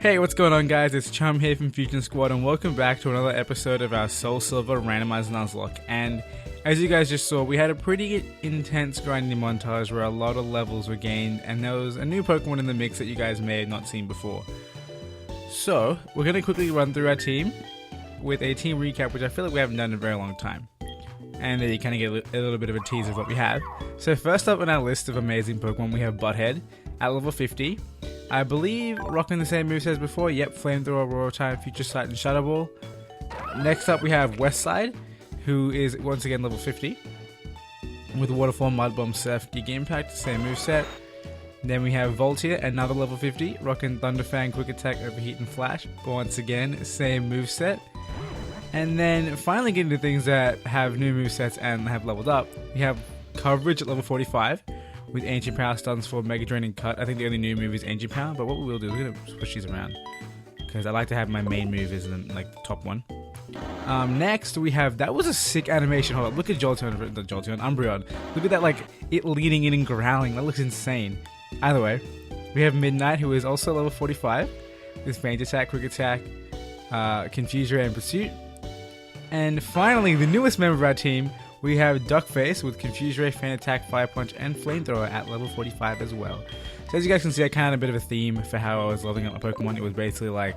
Hey, what's going on, guys? It's Chum here from Fusion Squad, and welcome back to another episode of our Soul Silver Randomized Nuzlocke. And as you guys just saw, we had a pretty intense grinding montage where a lot of levels were gained, and there was a new Pokemon in the mix that you guys may have not seen before. So, we're going to quickly run through our team with a team recap, which I feel like we haven't done in a very long time. And there you kind of get a little bit of a tease of what we have. So first up on our list of amazing Pokemon, we have Butthead at level 50. I believe rocking the same moves as before. Yep, Flamethrower, Royal Time, Future Sight, and Shadow Ball. Next up we have Westside, who is once again level 50. With Waterfall, Mud Bomb, Surf, Giga Impact, same moveset. Then we have Voltier, another level 50, rocking Thunderfang, Quick Attack, Overheat, and Flash. Once again, same moveset. And then finally getting to things that have new movesets and have leveled up, we have Coverage at level 45. With Ancient Power, Stun Sword, Mega Drain, and Cut. I think the only new move is Ancient Power, but what we will do is we're going to switch these around. Because I like to have my main move as the top one. Next, we have, that was a sick animation. Hold on, look at Umbreon. Look at that, it leaning in and growling. That looks insane. Either way, we have Midnight, who is also level 45. With Faint Attack, Quick Attack, Confuse Ray, and Pursuit. And finally, the newest member of our team, we have Duckface with Confuse Ray, Faint Attack, Fire Punch, and Flamethrower at level 45 as well. So as you guys can see, I kind of had a bit of a theme for how I was leveling up my Pokemon. It was basically like,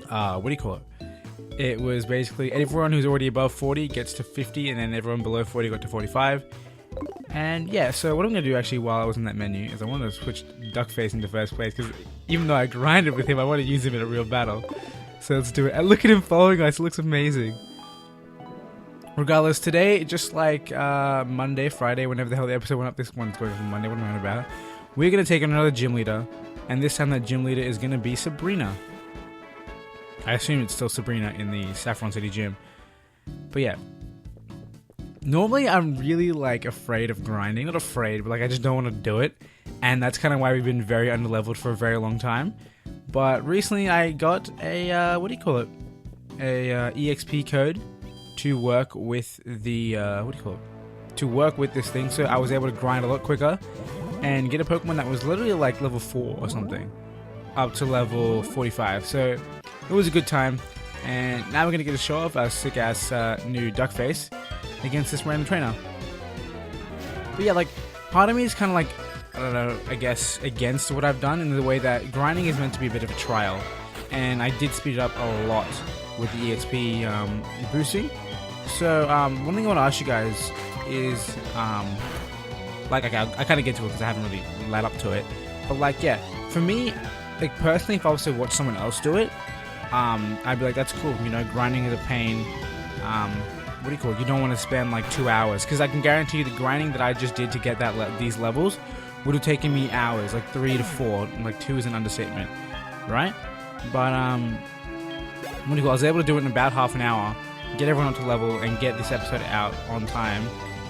what do you call it? It was basically everyone who's already above 40 gets to 50, and then everyone below 40 got to 45. And yeah, so what I'm going to do actually while I was in that menu is I want to switch Duckface into first place, because even though I grinded with him, I want to use him in a real battle. So let's do it. And look at him following us, it looks amazing. Regardless, today, just like Monday, Friday, whenever the hell the episode went up, this one's going from Monday, what am I on about? We're going to take on another gym leader, and this time that gym leader is going to be Sabrina. I assume it's still Sabrina in the Saffron City gym. But yeah. Normally, I'm really afraid of grinding. Not afraid, but I just don't want to do it. And that's kind of why we've been very underleveled for a very long time. But recently, I got a, what do you call it? A EXP code to work with the, to work with this thing, so I was able to grind a lot quicker and get a Pokemon that was literally level 4 or something, up to level 45, so it was a good time. And now we're going to get a show off our sick-ass new Duckface against this random trainer. But yeah, part of me is kind of I don't know, I guess, against what I've done in the way that grinding is meant to be a bit of a trial, and I did speed it up a lot with the EXP boosting. So, one thing I want to ask you guys is, I kind of get to it because I haven't really led up to it, but yeah, for me, personally, if I was to watch someone else do it, I'd be like, that's cool, grinding is a pain. What do you call it? You don't want to spend 2 hours, because I can guarantee you the grinding that I just did to get these levels would have taken me hours, 3 to 4, 2 is an understatement, right? But, what do you call it? I was able to do it in about half an hour, get everyone up to level, and get this episode out on time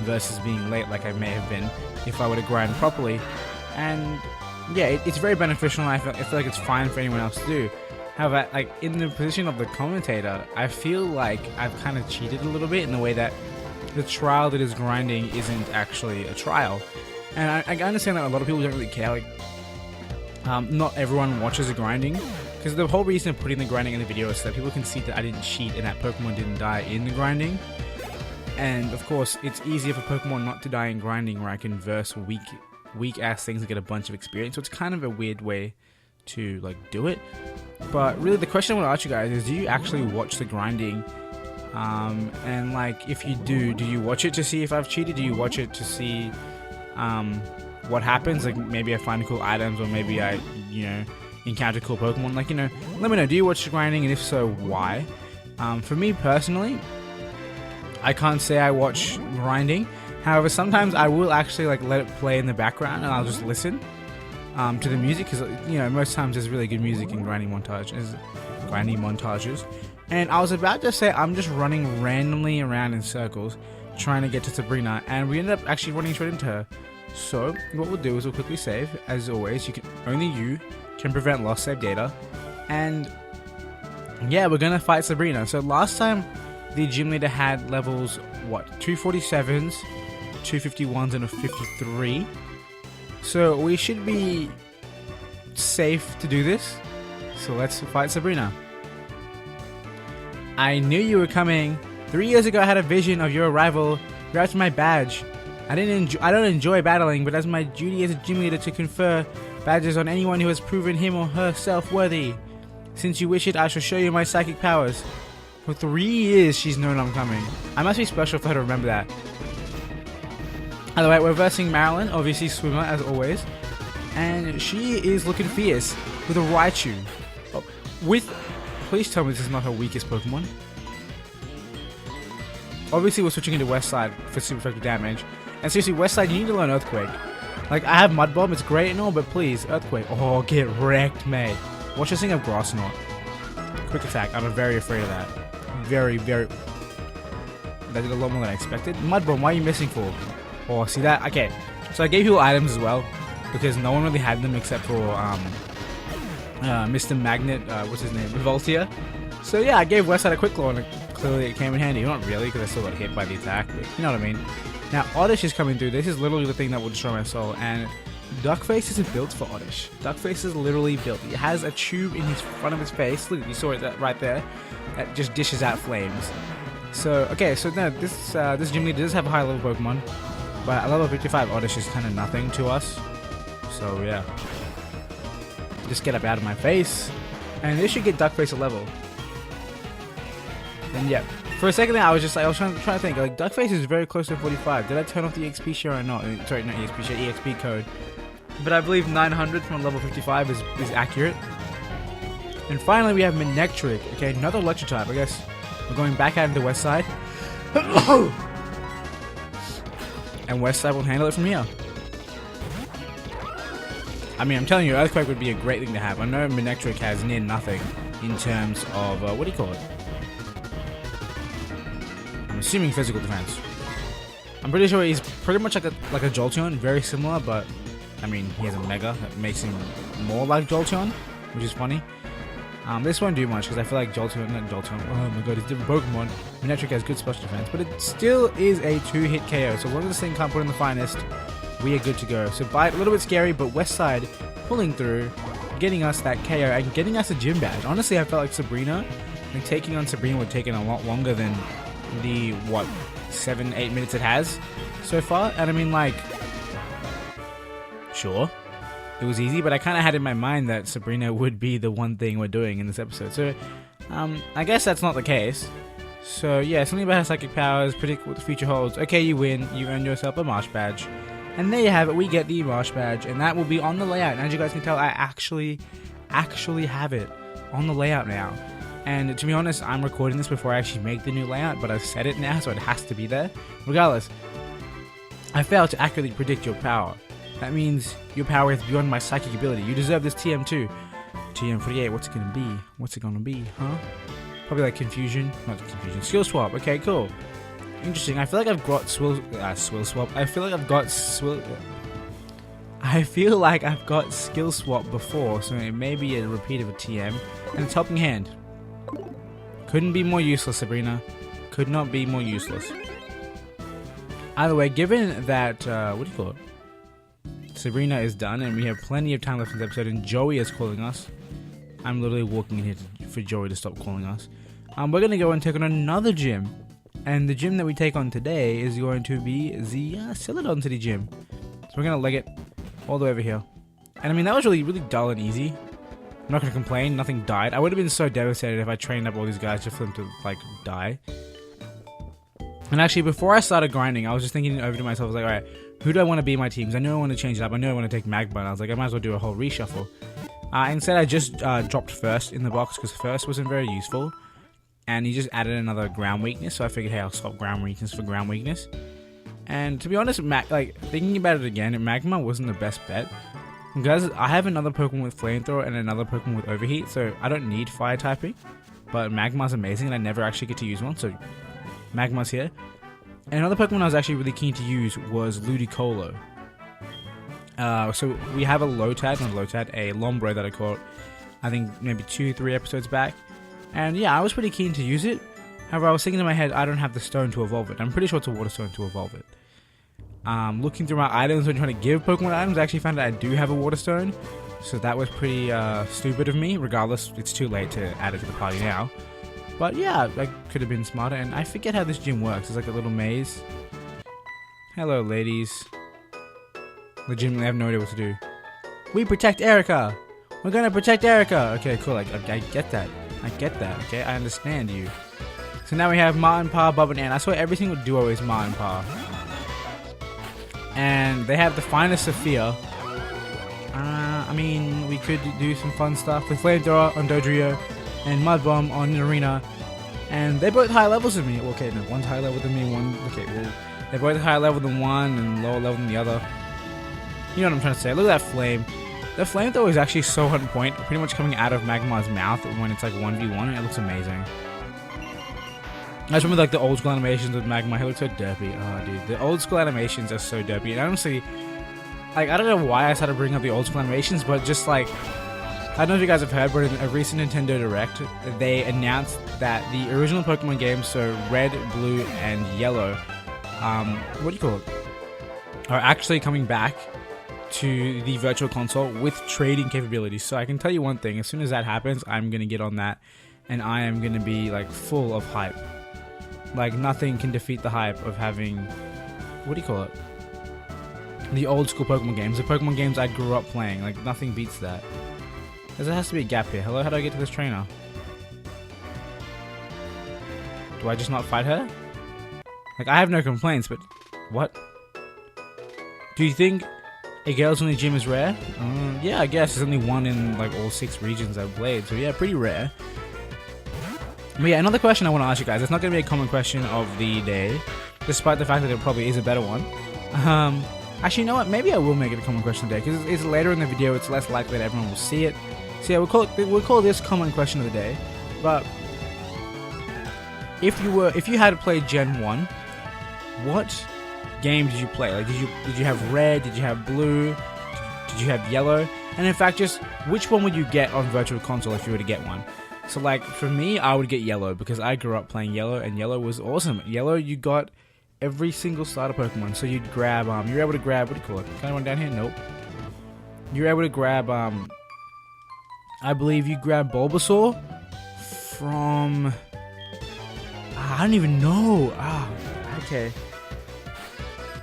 versus being late like I may have been if I were to grind properly. And yeah, it's very beneficial, and I feel like it's fine for anyone else to do. However, in the position of the commentator, I feel like I've kind of cheated a little bit in the way that the trial that is grinding isn't actually a trial. And I understand that a lot of people don't really care. Not everyone watches the grinding, because the whole reason of putting the grinding in the video is so that people can see that I didn't cheat and that Pokemon didn't die in the grinding. And of course, it's easier for Pokemon not to die in grinding, where I can verse weak ass things and get a bunch of experience. So it's kind of a weird way to do it. But really, the question I want to ask you guys is, do you actually watch the grinding? And if you do you watch it to see if I've cheated? Do you watch it to see what happens? Maybe I find cool items, or maybe I encounter cool Pokemon. Let me know, do you watch the grinding, and if so, why? For me personally, I can't say I watch grinding. However, sometimes I will actually let it play in the background, and I'll just listen to the music, because most times there's really good music in grinding montages. And I was about to say I'm just running randomly around in circles trying to get to Sabrina, and we ended up actually running straight into her. So what we'll do is we'll quickly save. As always, only you can prevent lost save data, and yeah, we're gonna fight Sabrina. So last time the gym leader had levels 247s, 251s, and a 53. So we should be safe to do this. So let's fight Sabrina. I knew you were coming. 3 years ago I had a vision of your arrival. You're after my badge. I don't enjoy battling, but as my duty as a gym leader to confer badges on anyone who has proven him or herself worthy. Since you wish it, I shall show you my psychic powers. For 3 years she's known I'm coming. I must be special for her to remember that. By the way, we're versing Marilyn, obviously swimmer as always. And she is looking fierce with a Raichu. Oh, please tell me this is not her weakest Pokemon. Obviously we're switching into West Side for super effective damage. And seriously, West Side, you need to learn Earthquake. Like, I have Mud Bomb, it's great and all, but please, Earthquake. Oh, get wrecked, mate. Watch this thing of Grass Knot. Quick attack, I'm very afraid of that. Very, very... That did a lot more than I expected. Mud Bomb, why are you missing for? Oh, see that? Okay, so I gave you items as well, because no one really had them except for, Mr. Magnet, what's his name? Voltia. So yeah, I gave West Side a Quick Claw, and clearly it came in handy. Not really, because I still got hit by the attack, but you know what I mean. Now, Oddish is coming through. This is literally the thing that will destroy my soul, and Duckface isn't built for Oddish. Duckface is literally built. He has a tube in his front of his face. Look, you saw it right there. That just dishes out flames. So, okay, so now this gym leader does have a high level Pokemon, but at level 55, Oddish is kind of nothing to us. So, yeah. Just get up out of my face, and this should get Duckface a level. And yeah. For a second there, I was trying to think, like, Duckface is very close to 45. Did I turn off the EXP share or not? Sorry, not EXP share, EXP code. But I believe 900 from level 55 is accurate. And finally, we have Manectric. Okay, another electric type. I guess we're going back out into West Side. And West Side will handle it from here. I mean, I'm telling you, Earthquake would be a great thing to have. I know Manectric has near nothing in terms of, what do you call it? Assuming physical defense. I'm pretty sure he's pretty much like a Jolteon, very similar, but I mean he has a Mega that makes him more like Jolteon, which is funny. This won't do much because I feel like not Jolteon. Oh my god, it's different Pokemon. Manectric has good special defense, but it still is a 2-hit KO. So as long as this thing can't put in the finest, we are good to go. So Bite, a little bit scary, but West Side pulling through, getting us that KO and getting us a gym badge. Honestly, I felt like Sabrina, and taking on Sabrina would take a lot longer than the 7-8 minutes it has so far. And I mean, like, sure, it was easy, but I kind of had in my mind that Sabrina would be the one thing we're doing in this episode. So I guess that's not the case. So yeah, something about her psychic powers, predict what the future holds. Okay, you win, you earn yourself a Marsh badge, and there you have it. We get the Marsh badge, and that will be on the layout. And as you guys can tell, I actually have it on the layout now. And to be honest, I'm recording this before I actually make the new layout, but I've set it now, so it has to be there. Regardless, I failed to accurately predict your power. That means your power is beyond my psychic ability. You deserve this TM too. TM48, what's it gonna be? What's it gonna be, huh? Probably like confusion. Not confusion. Skill swap. Okay, cool. Interesting. I feel like I've got swill swap. I feel like I've got skill swap before, so it may be a repeat of a TM. And it's helping hand. Couldn't be more useless, Sabrina. Could not be more useless. Either way, given that, what do you call it? Sabrina is done, and we have plenty of time left in the episode, and Joey is calling us. I'm literally walking in here for Joey to stop calling us. We're going to go and take on another gym. And the gym that we take on today is going to be the Celadon City gym. So we're going to leg it all the way over here. And I mean, that was really, really dull and easy. I'm not going to complain, nothing died. I would have been so devastated if I trained up all these guys just for them to, like, die. And actually, before I started grinding, I was just thinking over to myself, I was like, alright, who do I want to be in my teams? I know I want to change it up, I know I want to take Magma, and I was like, I might as well do a whole reshuffle. Instead, I just dropped First in the box, because First wasn't very useful. And he just added another ground weakness, so I figured, hey, I'll swap ground weakness for ground weakness. And to be honest, thinking about it again, Magma wasn't the best bet. Because I have another Pokemon with Flamethrower and another Pokemon with Overheat, so I don't need Fire typing. But Magma's amazing, and I never actually get to use one, so Magma's here. And another Pokemon I was actually really keen to use was Ludicolo. So we have a Lotad, a Lombro that I caught, I think maybe 2-3 episodes back. And yeah, I was pretty keen to use it. However, I was thinking in my head, I don't have the stone to evolve it. I'm pretty sure it's a water stone to evolve it. Looking through my items when trying to give Pokemon items, I actually found that I do have a water stone. So that was pretty stupid of me. Regardless, it's too late to add it to the party now. But yeah, I could have been smarter. And I forget how this gym works. It's like a little maze. Hello, ladies. Legitimately, I have no idea what to do. We protect Erica! We're gonna protect Erica! Okay, cool. I get that. I get that, okay? I understand you. So now we have Ma and Pa, Bob and Ann. I swear every single duo is Ma and Pa. And they have the finest Sophia. I mean, we could do some fun stuff with Flamethrower on Dodrio and Mud Bomb on Arena. And they're both higher levels than me. Okay, no, one's higher level than me, one... Okay, well, they're both higher level than one and lower level than the other. You know what I'm trying to say. Look at that flame. The Flamethrower is actually so on point, pretty much coming out of Magmar's mouth when it's like 1v1, and it looks amazing. I just remember like the old school animations with Magmar. He looks so derpy. Oh, dude, the old school animations are so derpy. And honestly, like, I don't know why I started bringing up the old school animations, but just like, I don't know if you guys have heard, but in a recent Nintendo Direct, they announced that the original Pokemon games, so Red, Blue, and Yellow, what do you call it, are actually coming back to the Virtual Console with trading capabilities. So I can tell you one thing, as soon as that happens, I'm going to get on that, and I am going to be like full of hype. Like, nothing can defeat the hype of having, what do you call it, the old school Pokemon games, the Pokemon games I grew up playing. Like, nothing beats that. There has to be a gap here. Hello, how do I get to this trainer? Do I just not fight her? Like, I have no complaints, but what? Do you think a girls only gym is rare? Yeah, I guess there's only one in like all 6 regions I've played, so yeah, pretty rare. But yeah, another question I want to ask you guys. It's not going to be a common question of the day, despite the fact that it probably is a better one. Actually, you know what? Maybe I will make it a common question today, because it's later in the video. It's less likely that everyone will see it. So yeah, we'll call this common question of the day. But if you had played Gen 1, what game did you play? Like, did you have Red? Did you have Blue? Did you have Yellow? And in fact, just which one would you get on Virtual Console if you were to get one? So like, for me, I would get Yellow, because I grew up playing Yellow, and Yellow was awesome. Yellow, you got every single starter Pokemon. So you'd grab, you were able to grab, what do you call it? Can I run down here? Nope. You were able to grab, I believe you grabbed Bulbasaur from, I don't even know. Okay.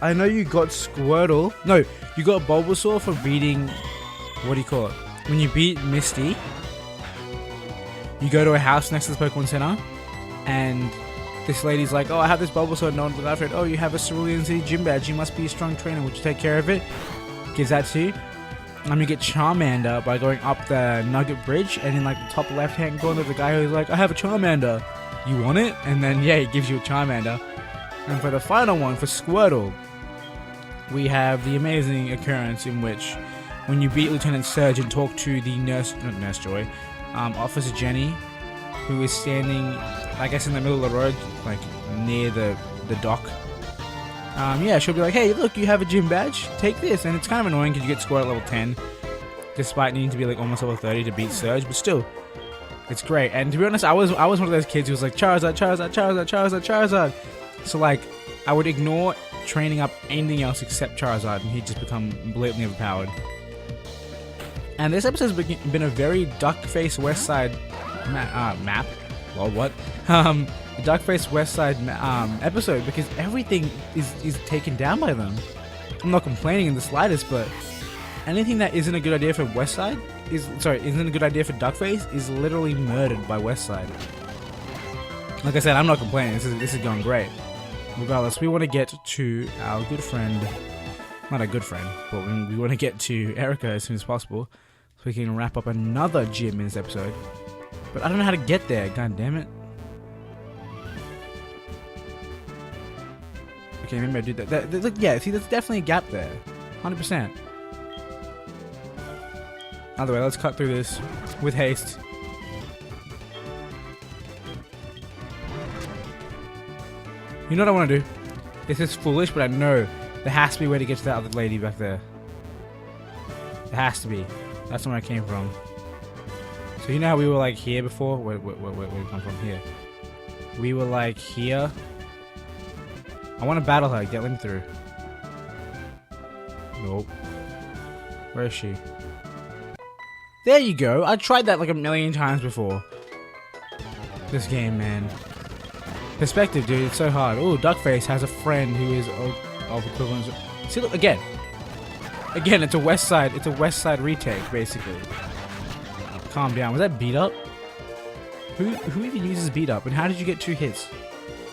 I know you got Squirtle. No, you got Bulbasaur for beating, what do you call it? When you beat Misty, you go to a house next to the Pokemon Center, and this lady's like, oh, I have this Bulbasaur, no one's looking after it. Oh, you have a Cerulean City gym badge. You must be a strong trainer. Would you take care of it? Gives that to you. You get Charmander by going up the Nugget Bridge, and in like the top left-hand corner, there's a guy who's like, I have a Charmander. You want it? And then, yeah, he gives you a Charmander. And for the final one, for Squirtle, we have the amazing occurrence in which, when you beat Lieutenant Surge and talk to the Nurse Joy, Officer Jenny, who is standing, I guess, in the middle of the road, like near the dock. Yeah, she'll be like, hey, look, you have a gym badge, take this. And it's kind of annoying because you get Squirtle at level 10, despite needing to be like almost level 30 to beat Surge, but still, it's great. And to be honest, I was one of those kids who was like, Charizard, Charizard, Charizard, Charizard, Charizard. So like, I would ignore training up anything else except Charizard, and he'd just become blatantly overpowered. And this episode's been a very Duckface West Side map. Well, what? The Duckface West Side episode, because everything is taken down by them. I'm not complaining in the slightest, but anything that isn't a good idea for West Side isn't a good idea for Duckface is literally murdered by West Side. Like I said, I'm not complaining. This is going great. Regardless, we want to get to our good friend, not a good friend, but we want to get to Erica as soon as possible, so we can wrap up another gym in this episode. But I don't know how to get there, god damn it. Okay, maybe I do that. Yeah, see, there's definitely a gap there. 100%. Either way, let's cut through this with haste. You know what I want to do? This is foolish, but I know there has to be a way to get to that other lady back there. There has to be. That's where I came from. So you know how we were like here before? Where did we come from? Here. We were like here. I want to battle her. Let me through. Nope. Where is she? There you go. I tried that like a million times before. This game, man. Perspective, dude. It's so hard. Oh, Duckface has a friend who is of equivalent. See, look, again. Again, it's a West Side. It's a West Side retake, basically. Calm down. Was that beat up? Who even uses beat up? And how did you get 2 hits?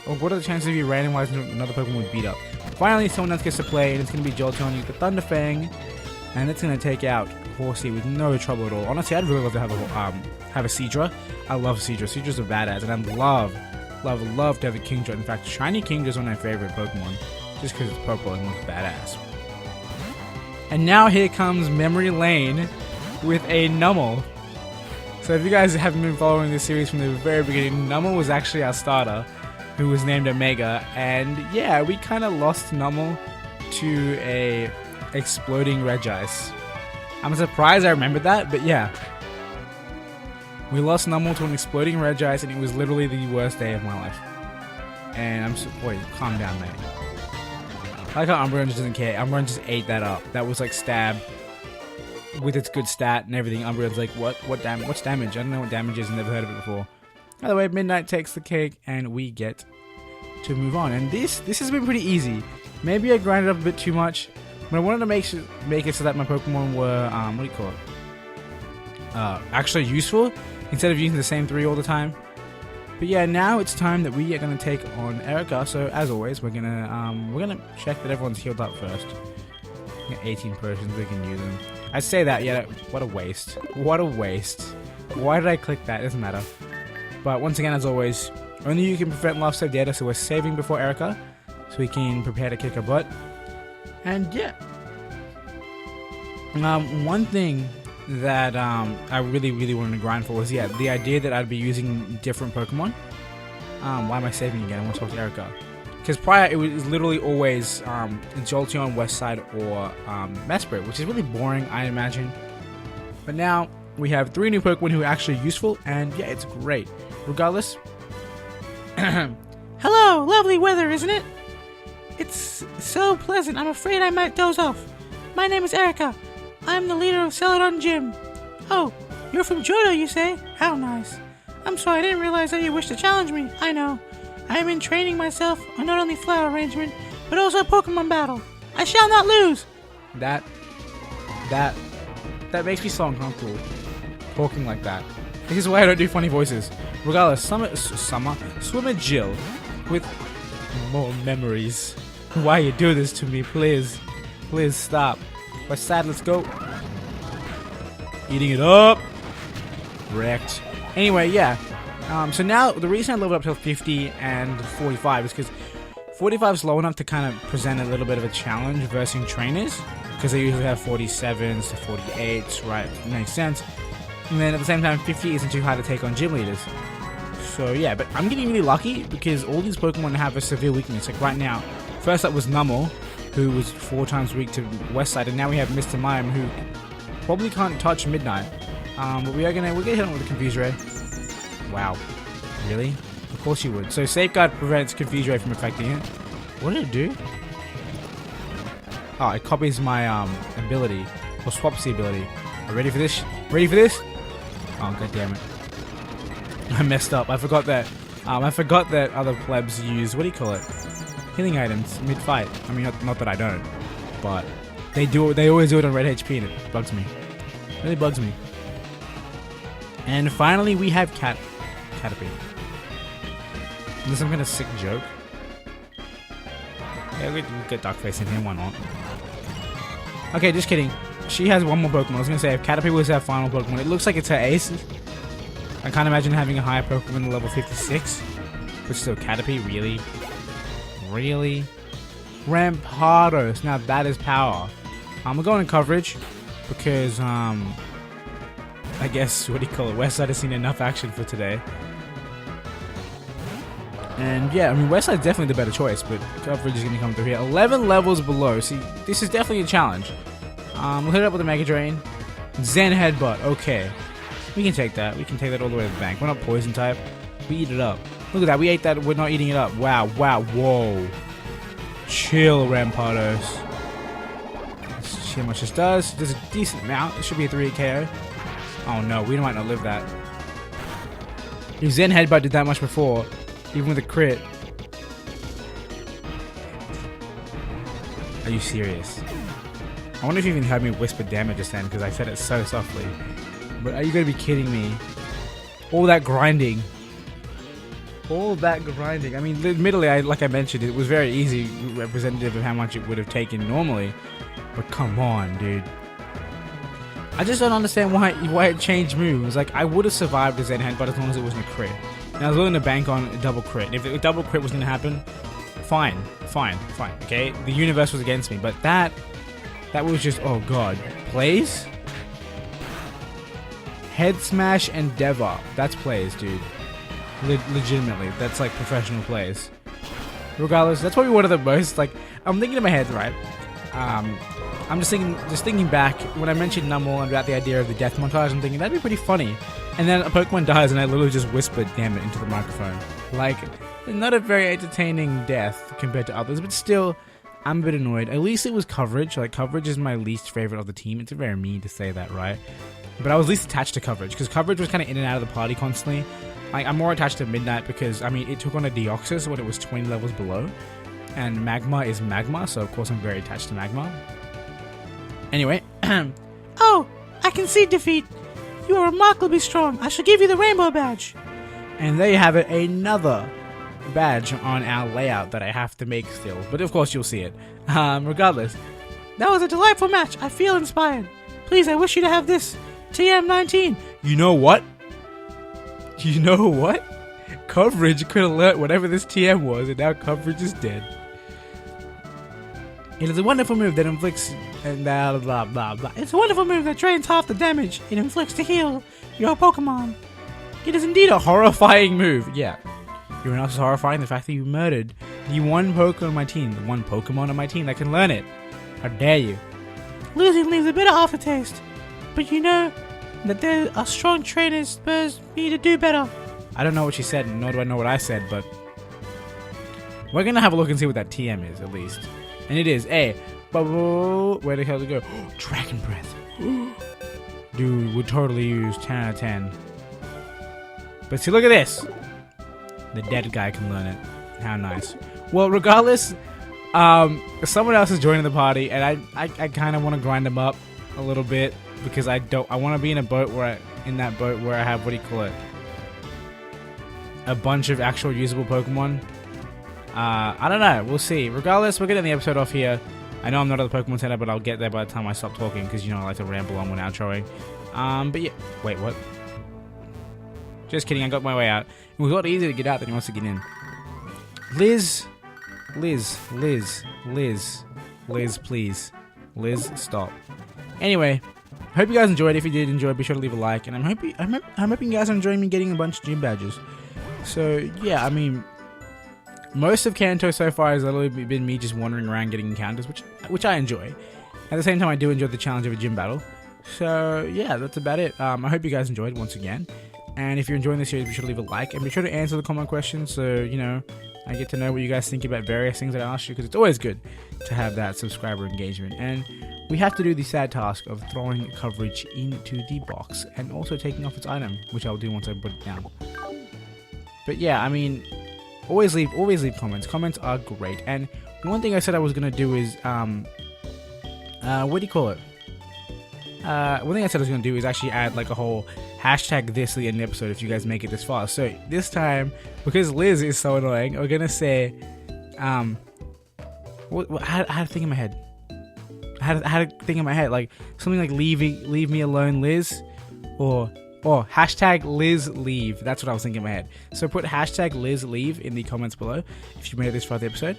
Or what are the chances of you randomizing another Pokemon with beat up? Finally, someone else gets to play, and it's going to be Jolteon with the Thunderfang, and it's going to take out Horsey with no trouble at all. Honestly, I'd really love to have a Seadra. I love Seadra. Seadra's a badass, and I'd love to have a Kingdra. In fact, Shiny Kingdra's one of my favorite Pokemon, just because it's purple and looks badass. And now here comes Memory Lane with a Numel. So if you guys haven't been following this series from the very beginning, Numel was actually our starter, who was named Omega, and yeah, we kind of lost Numel to a exploding Regice. I'm surprised I remembered that, but yeah. We lost Numel to an exploding Regice, and it was literally the worst day of my life. And wait, calm down, mate. I like how Umbreon just doesn't care. Umbreon just ate that up. That was like stab with its good stat and everything. Umbreon's like, what's damage? I don't know what damage is, never heard of it before. By the way, Midnight takes the cake, and we get to move on. And this has been pretty easy. Maybe I grinded up a bit too much, but I wanted to make it so that my Pokemon were what do you call it? Actually useful instead of using the same 3 all the time. But yeah, now it's time that we are gonna take on Erica. So as always, we're gonna check that everyone's healed up first. We got 18 potions, we can use them. I say that, yeah. What a waste. What a waste. Why did I click that? It doesn't matter. But once again, as always, only you can prevent life save data, so we're saving before Erica, so we can prepare to kick her butt. And yeah. One thing that I really wanted to grind for was, yeah, the idea that I'd be using different Pokemon. Why am I saving again? I want to talk to Erica. Because prior, it was literally always Jolteon, West Side, or Mesprit, which is really boring, I imagine. But now, we have 3 new Pokemon who are actually useful, and yeah, it's great. Regardless. Hello, lovely weather, isn't it? It's so pleasant, I'm afraid I might doze off. My name is Erica. I'm the leader of Celadon Gym. Oh, you're from Johto, you say? How nice. I'm sorry, I didn't realize that you wished to challenge me. I know. I am in training myself on not only flower arrangement, but also Pokemon battle. I shall not lose. That makes me so uncomfortable. Talking like that. This is why I don't do funny voices. Regardless, Swimmer Jill with more memories. Why you do this to me, please? Please stop. West Side, let's go. Eating it up. Wrecked. Anyway, yeah. So now, the reason I leveled up to 50 and 45 is because 45 is low enough to kind of present a little bit of a challenge versus trainers. Because they usually have 47s to 48s, right? It makes sense. And then at the same time, 50 isn't too hard to take on gym leaders. So yeah, but I'm getting really lucky because all these Pokemon have a severe weakness. Like right now, first up was Numel, who was 4 times weak to West Side, and now we have Mr. Mime, who probably can't touch Midnight. But we're gonna hit him with a Confuse Ray. Wow, really? Of course you would. So Safeguard prevents Confuse Ray from affecting it. What did it do? Oh, it copies my ability, or swaps the ability. Are you ready for this? Ready for this? Oh, god damn it. I messed up. I forgot that other plebs use, what do you call it? Healing items mid-fight. I mean, not that I don't, but they always do it on red HP, and it bugs me. It really bugs me. And finally, we have Caterpie. Is this some kind of sick joke? Yeah, we get Duckface in here, why not? Okay, just kidding. She has one more Pokemon. I was gonna say, if Caterpie was her final Pokemon, it looks like it's her ace. I can't imagine having a higher Pokemon than level 56. But still, Caterpie, really? Really? Rampardos, now that is power. We're going in coverage, because, I guess, what do you call it? Westside has seen enough action for today. And yeah, I mean, Westside's definitely the better choice, but coverage is going to come through here. 11 levels below. See, this is definitely a challenge. We'll hit it up with a Mega Drain. Zen Headbutt. Okay. We can take that. We can take that all the way to the bank. We're not poison type. We eat it up. Look at that. We ate that. We're not eating it up. Wow. Wow. Whoa. Chill, Rampardos. Let's see how much this does. It does a decent amount. It should be a 3 KO. Oh no, we might not live that. If Zen Headbutt did that much before, even with a crit. Are you serious? I wonder if you even heard me whisper damage just then because I said it so softly. But are you gonna be kidding me? All that grinding. All that grinding. I mean, admittedly, like I mentioned, it was very easy, representative of how much it would have taken normally. But come on, dude. I just don't understand why it changed moves. Like, I would have survived the Zen Headbutt as long as it wasn't a crit. And I was willing to bank on a double crit. If a double crit was gonna happen, fine. Okay, the universe was against me, but that was just, oh god. Plays? Head Smash and Dev-Up. That's plays, dude. Legitimately, that's like professional plays. Regardless, that's probably one of the most, like, I'm thinking in my head, right? I'm just thinking back when I mentioned Numble and about the idea of the death montage. I'm thinking that'd be pretty funny. And then a Pokemon dies, and I literally just whispered "damn it" into the microphone. Like, not a very entertaining death compared to others, but still, I'm a bit annoyed. At least it was Coverage. Like, Coverage is my least favorite of the team. It's very mean to say that, right? But I was least attached to Coverage because Coverage was kind of in and out of the party constantly. Like, I'm more attached to Midnight because, I mean, it took on a Deoxys when it was 20 levels below. And Magma is Magma, so of course I'm very attached to Magma. Anyway. Oh, I can see defeat. You are remarkably strong. I shall give you the Rainbow Badge. And there you have it, another badge on our layout that I have to make still. But of course you'll see it. Regardless. That was a delightful match. I feel inspired. Please, I wish you to have this. TM19. You know what? You know what? Coverage could alert whatever this TM was, and now Coverage is dead. It is a wonderful move that inflicts and blah blah blah blah. It's a wonderful move that drains half the damage it inflicts to heal your Pokemon. It is indeed a horrifying move. Yeah. You know what else is horrifying? The fact that you murdered the one Pokemon on my team. The one Pokemon on my team that can learn it. How dare you? Losing leaves a bitter aftertaste. But you know that there are strong trainers spurs me to do better. I don't know what she said, nor do I know what I said, but we're gonna have a look and see what that TM is, at least. And it is a where the hell did it go? Dragon Breath. Dude, would totally use 10 out of 10. But see, look at this. The dead guy can learn it. How nice. Well, regardless, someone else is joining the party, and I kind of want to grind them up a little bit because I want to be in a boat where I have, what do you call it? A bunch of actual usable Pokemon. I don't know. We'll see. Regardless, we're getting the episode off here. I know I'm not at the Pokemon Center, but I'll get there by the time I stop talking because, you know, I like to ramble on when outroing. But yeah. Wait, what? Just kidding. I got my way out. It was a lot easier to get out than it was to get in. Liz, please. Liz, stop. Anyway, hope you guys enjoyed. If you did enjoy, be sure to leave a like. And I'm hoping you guys are enjoying me getting a bunch of gym badges. So, yeah, I mean, most of Kanto so far has literally been me just wandering around getting encounters, which I enjoy. At the same time, I do enjoy the challenge of a gym battle. So, yeah, that's about it. I hope you guys enjoyed once again. And if you're enjoying this series, be sure to leave a like. And be sure to answer the comment questions so, you know, I get to know what you guys think about various things that I asked you. Because it's always good to have that subscriber engagement. And we have to do the sad task of throwing Coverage into the box. And also taking off its item, which I'll do once I put it down. But yeah, I mean, always leave comments. Comments are great. And one thing I said I was going to do is, what do you call it? One thing I said I was going to do is actually add like a whole hashtag this to the end of the episode if you guys make it this far. So this time, because Liz is so annoying, we're going to say, how to think in my head? How to think in my head? Like something like leave me alone, Liz, or hashtag Liz leave. That's what I was thinking in my head. So put hashtag Liz leave in the comments below if you made it this far the episode.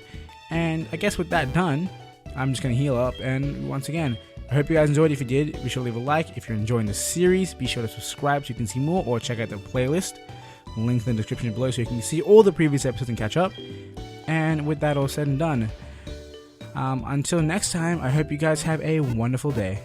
And I guess with that done, I'm just going to heal up. And once again, I hope you guys enjoyed. If you did, be sure to leave a like. If you're enjoying the series, be sure to subscribe so you can see more, or check out the playlist. Link in the description below so you can see all the previous episodes and catch up. And with that all said and done, until next time, I hope you guys have a wonderful day.